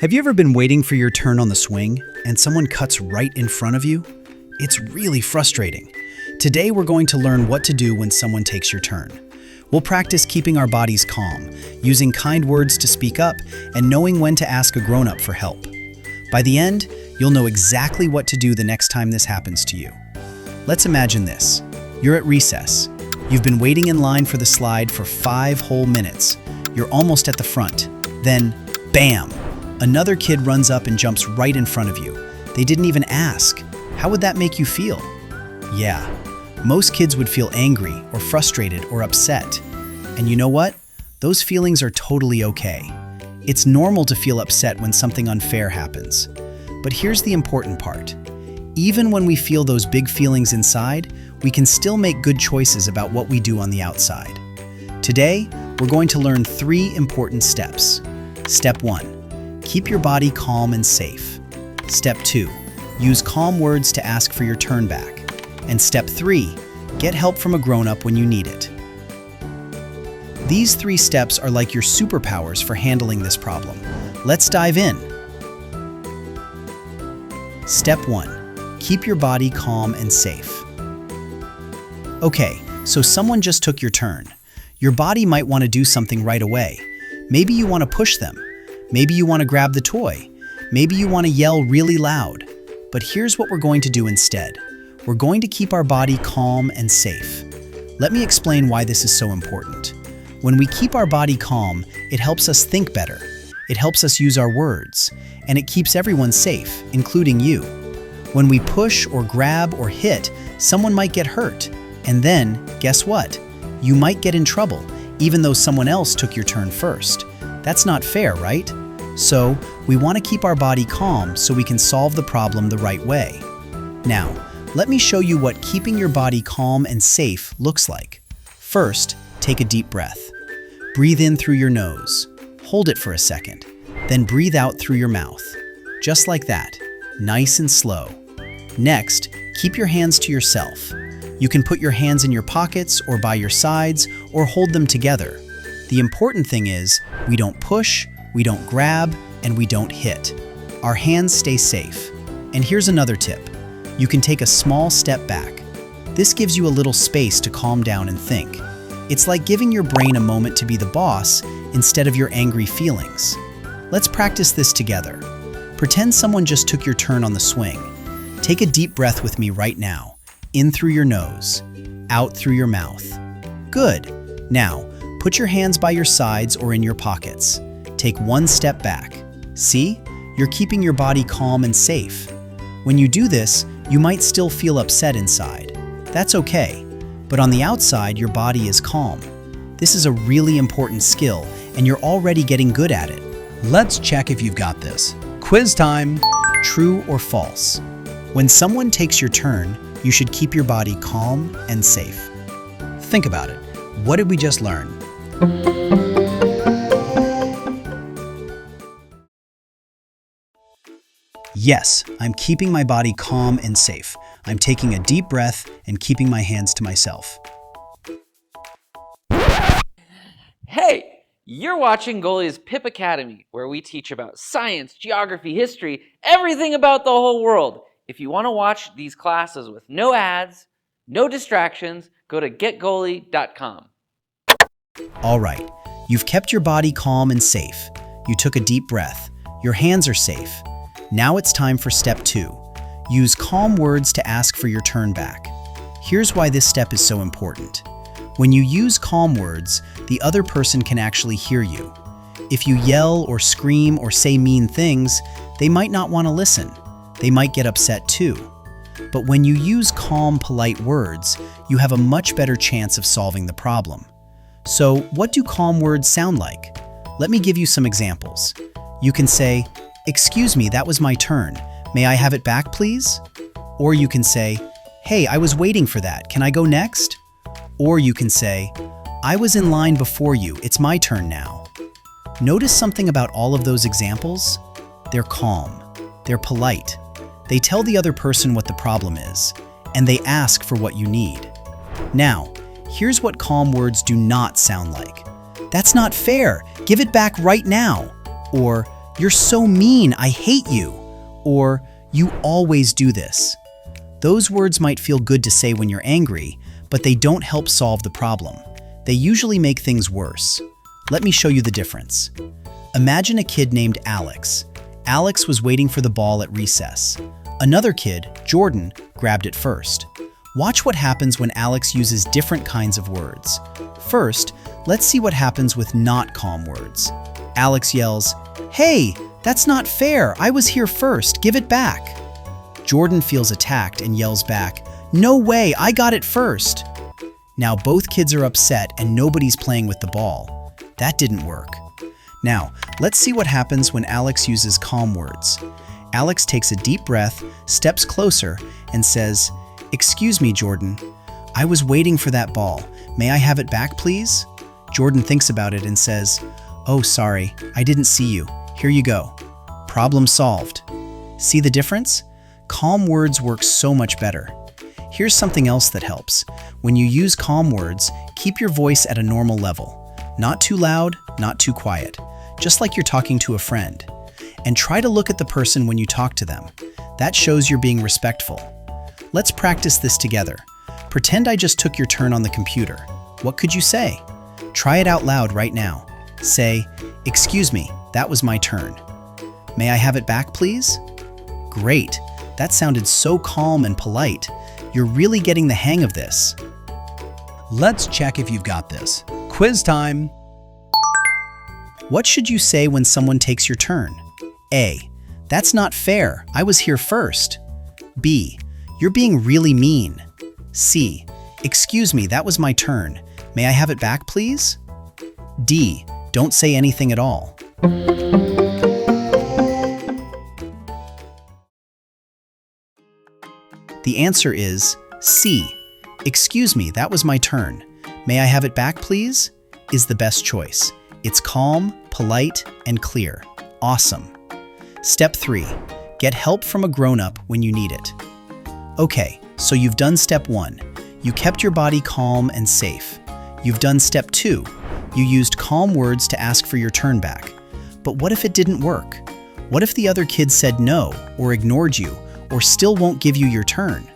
Have you ever been waiting for your turn on the swing and someone cuts right in front of you? It's really frustrating. Today we're going to learn what to do when someone takes your turn. We'll practice keeping our bodies calm, using kind words to speak up, and knowing when to ask a grown-up for help. By the end, you'll know exactly what to do the next time this happens to you. Let's imagine this. You're at recess. You've been waiting in line for the slide for 5 whole minutes. You're almost at the front. Then, bam! Another kid runs up and jumps right in front of you. They didn't even ask. How would that make you feel? Yeah, most kids would feel angry or frustrated or upset. And you know what? Those feelings are totally okay. It's normal to feel upset when something unfair happens. But here's the important part. Even when we feel those big feelings inside, we can still make good choices about what we do on the outside. Today, we're going to learn 3 important steps. Step 1. Keep your body calm and safe. Step 2. Use calm words to ask for your turn back. And Step 3. Get help from a grown-up when you need it. These 3 steps are like your superpowers for handling this problem. Let's dive in. Step 1. Keep your body calm and safe. Okay, so someone just took your turn. Your body might want to do something right away. Maybe you want to push them. Maybe you want to grab the toy. Maybe you want to yell really loud. But here's what we're going to do instead. We're going to keep our body calm and safe. Let me explain why this is so important. When we keep our body calm, it helps us think better. It helps us use our words. And it keeps everyone safe, including you. When we push or grab or hit, someone might get hurt. And then, guess what? You might get in trouble, even though someone else took your turn first. That's not fair, right? So, we want to keep our body calm so we can solve the problem the right way. Now, let me show you what keeping your body calm and safe looks like. First, take a deep breath. Breathe in through your nose. Hold it for a second. Then breathe out through your mouth. Just like that, nice and slow. Next, keep your hands to yourself. You can put your hands in your pockets or by your sides or hold them together. The important thing is, we don't push, we don't grab, and we don't hit. Our hands stay safe. And here's another tip. You can take a small step back. This gives you a little space to calm down and think. It's like giving your brain a moment to be the boss instead of your angry feelings. Let's practice this together. Pretend someone just took your turn on the swing. Take a deep breath with me right now. In through your nose, out through your mouth. Good. Now, put your hands by your sides or in your pockets. Take one step back. See? You're keeping your body calm and safe. When you do this, you might still feel upset inside. That's okay. But on the outside, your body is calm. This is a really important skill, and you're already getting good at it. Let's check if you've got this. Quiz time. True or false? When someone takes your turn, you should keep your body calm and safe. Think about it. What did we just learn? Yes, I'm keeping my body calm and safe. I'm taking a deep breath and keeping my hands to myself. Hey, you're watching Goalie's Pip Academy, where we teach about science, geography, history, everything about the whole world. If you want to watch these classes with no ads, no distractions, go to getgoalie.com. All right, you've kept your body calm and safe. You took a deep breath. Your hands are safe. Now it's time for step 2. Use calm words to ask for your turn back. Here's why this step is so important. When you use calm words, the other person can actually hear you. If you yell or scream or say mean things, they might not want to listen. They might get upset too. But when you use calm, polite words, you have a much better chance of solving the problem. So, what do calm words sound like? Let me give you some examples. You can say, "Excuse me, that was my turn. May I have it back, please?" Or you can say, "Hey, I was waiting for that. Can I go next?" Or you can say, "I was in line before you. It's my turn now." Notice something about all of those examples? They're calm. They're polite. They tell the other person what the problem is, and they ask for what you need. Now, here's what calm words do not sound like. "That's not fair. Give it back right now." Or, "You're so mean, I hate you," or "You always do this." Those words might feel good to say when you're angry, but they don't help solve the problem. They usually make things worse. Let me show you the difference. Imagine a kid named Alex. Alex was waiting for the ball at recess. Another kid, Jordan, grabbed it first. Watch what happens when Alex uses different kinds of words. First, let's see what happens with not calm words. Alex yells, "Hey, that's not fair. I was here first. Give it back." Jordan feels attacked and yells back, "No way, I got it first." Now both kids are upset and nobody's playing with the ball. That didn't work. Now, let's see what happens when Alex uses calm words. Alex takes a deep breath, steps closer, and says, "Excuse me, Jordan. I was waiting for that ball. May I have it back, please?" Jordan thinks about it and says, "Oh, sorry, I didn't see you. Here you go." Problem solved. See the difference? Calm words work so much better. Here's something else that helps. When you use calm words, keep your voice at a normal level. Not too loud, not too quiet. Just like you're talking to a friend. And try to look at the person when you talk to them. That shows you're being respectful. Let's practice this together. Pretend I just took your turn on the computer. What could you say? Try it out loud right now. Say, "Excuse me, that was my turn. May I have it back, please?" Great. That sounded so calm and polite. You're really getting the hang of this. Let's check if you've got this. Quiz time. What should you say when someone takes your turn? A. "That's not fair. I was here first." B. "You're being really mean." C. "Excuse me, that was my turn. May I have it back, please?" D. "Don't say anything at all." The answer is C. "Excuse me, that was my turn. May I have it back, please?" is the best choice. It's calm, polite, and clear. Awesome. Step 3. Get help from a grown-up when you need it. Okay, so you've done step 1. You kept your body calm and safe. You've done step 2. You used calm words to ask for your turn back. But what if it didn't work? What if the other kid said no, or ignored you, or still won't give you your turn?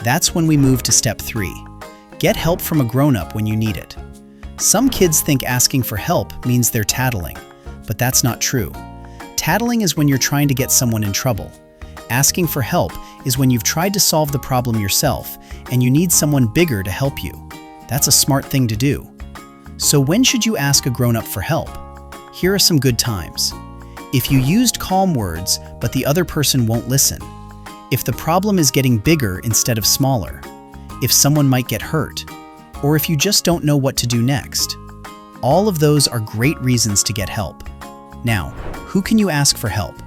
That's when we move to step 3. Get help from a grown-up when you need it. Some kids think asking for help means they're tattling, but that's not true. Tattling is when you're trying to get someone in trouble. Asking for help is when you've tried to solve the problem yourself and you need someone bigger to help you. That's a smart thing to do. So when should you ask a grown-up for help? Here are some good times. If you used calm words, but the other person won't listen. If the problem is getting bigger instead of smaller. If someone might get hurt. Or if you just don't know what to do next. All of those are great reasons to get help. Now, who can you ask for help?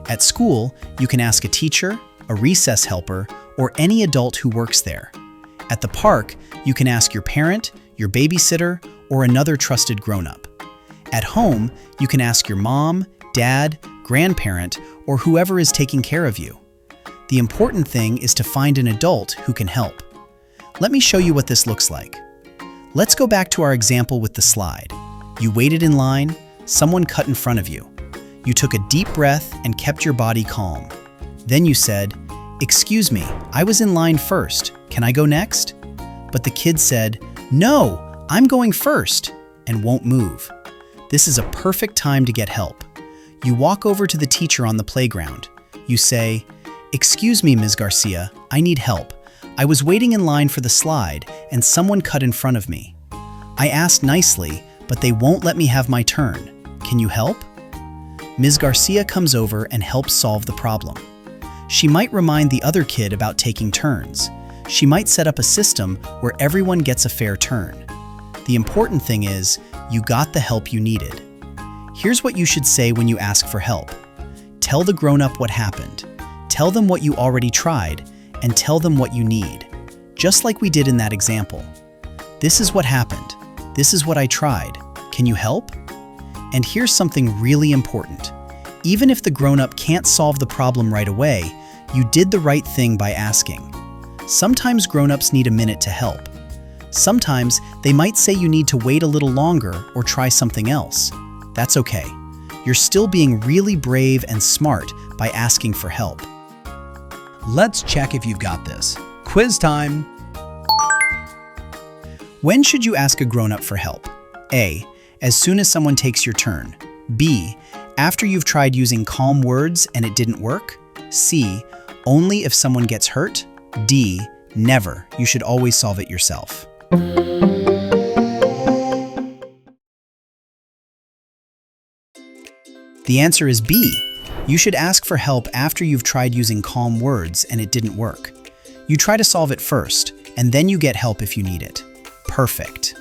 At school, you can ask a teacher, a recess helper, or any adult who works there. At the park, you can ask your parent, your babysitter, or another trusted grown-up. At home, you can ask your mom, dad, grandparent, or whoever is taking care of you. The important thing is to find an adult who can help. Let me show you what this looks like. Let's go back to our example with the slide. You waited in line, someone cut in front of you. You took a deep breath and kept your body calm. Then you said, "Excuse me, I was in line first. Can I go next?" But the kid said, "No, I'm going first," and won't move. This is a perfect time to get help. You walk over to the teacher on the playground. You say, "Excuse me, Ms. Garcia, I need help. I was waiting in line for the slide and someone cut in front of me. I asked nicely, but they won't let me have my turn. Can you help?" Ms. Garcia comes over and helps solve the problem. She might remind the other kid about taking turns. She might set up a system where everyone gets a fair turn. The important thing is, you got the help you needed. Here's what you should say when you ask for help. Tell the grown-up what happened. Tell them what you already tried, and tell them what you need. Just like we did in that example. "This is what happened. This is what I tried. Can you help?" And here's something really important. Even if the grown-up can't solve the problem right away, you did the right thing by asking. Sometimes grown-ups need a minute to help. Sometimes they might say you need to wait a little longer or try something else. That's okay. you're still being really brave and smart by asking for help. Let's check if you've got this. Quiz time! When should you ask a grown-up for help? A. As soon as someone takes your turn. B. After you've tried using calm words and it didn't work. C. Only if someone gets hurt. D. Never. You should always solve it yourself. The answer is B. You should ask for help after you've tried using calm words and it didn't work. You try to solve it first, and then you get help if you need it. Perfect.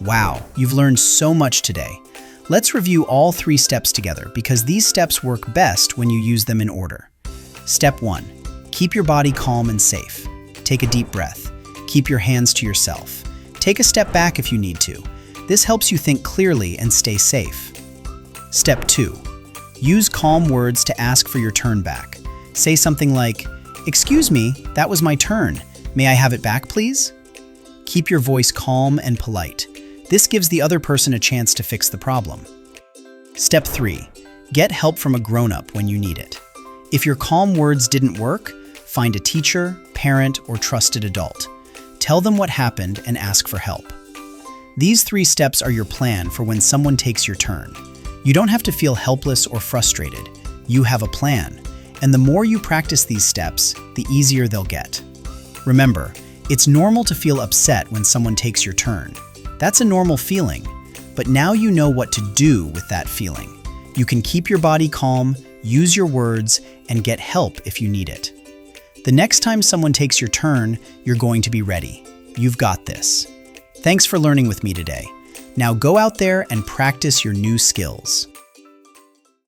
Wow, you've learned so much today. Let's review all 3 steps together because these steps work best when you use them in order. Step 1. Keep your body calm and safe. Take a deep breath. Keep your hands to yourself. Take a step back if you need to. This helps you think clearly and stay safe. Step 2. Use calm words to ask for your turn back. Say something like, "Excuse me, that was my turn. May I have it back, please?" Keep your voice calm and polite. This gives the other person a chance to fix the problem. Step 3. Get help from a grown-up when you need it. If your calm words didn't work, find a teacher, parent, or trusted adult. Tell them what happened and ask for help. These 3 steps are your plan for when someone takes your turn. You don't have to feel helpless or frustrated. You have a plan. And the more you practice these steps, the easier they'll get. Remember, it's normal to feel upset when someone takes your turn. That's a normal feeling. But now you know what to do with that feeling. You can keep your body calm, use your words, and get help if you need it. The next time someone takes your turn, you're going to be ready. You've got this. Thanks for learning with me today. Now go out there and practice your new skills.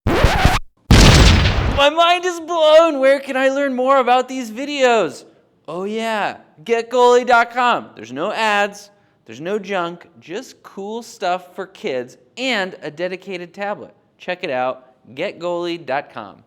My mind is blown. Where can I learn more about these videos? Oh yeah, getgoalie.com. There's no ads, there's no junk, just cool stuff for kids and a dedicated tablet. Check it out, getgoalie.com.